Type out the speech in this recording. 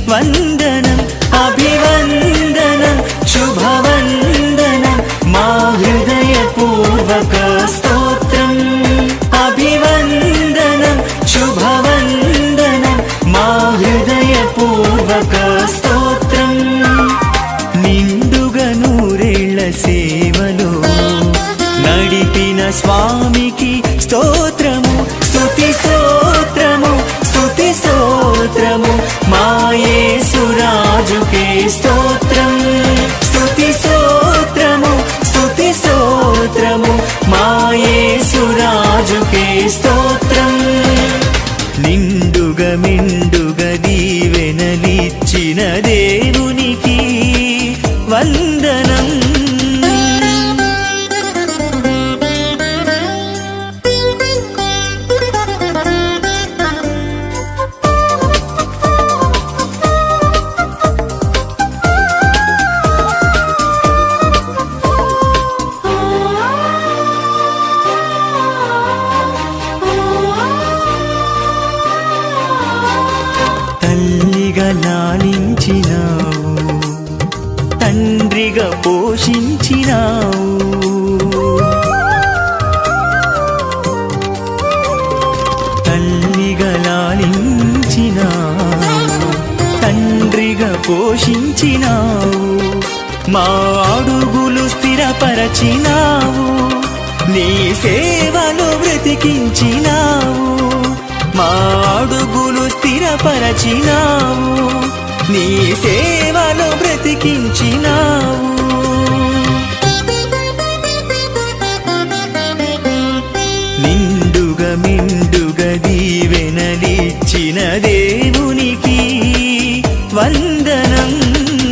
వందనం అభివందనం శుభవందనం మా హృదయపూర్వక స్తోత్రం అభివందనం శుభవందనం మా హృదయపూర్వక స్తోత్రం నిండుగా నూరేళ్ల సేవలో నడిపిన స్వామికి స్తోత్రము స్తుతి స్తోత్రము స్తుతి స్తోత్రము మా యేసురాజుకే స్తోత్రం స్తుతి స్తోత్రము స్తుతి స్తోత్రము మా యేసురాజుకే స్తోత్రం నిండుగా మెండుగా దీవెనలిచ్చిన దేవునికి వందనం తల్లిగా లాలించినావు తండ్రిగా పోషించినావు తల్లిగా లాలించినావు తండ్రిగా పోషించినావు మా అడుగులు స్థిరపరచినావు నీ సేవలో బ్రతికించినావు మా అడుగులు స్థిరపరచినావు నీ సేవలో బ్రతికించినావు నిండుగా మెండుగా దీవెనలిచ్చిన దేవునికి వందనం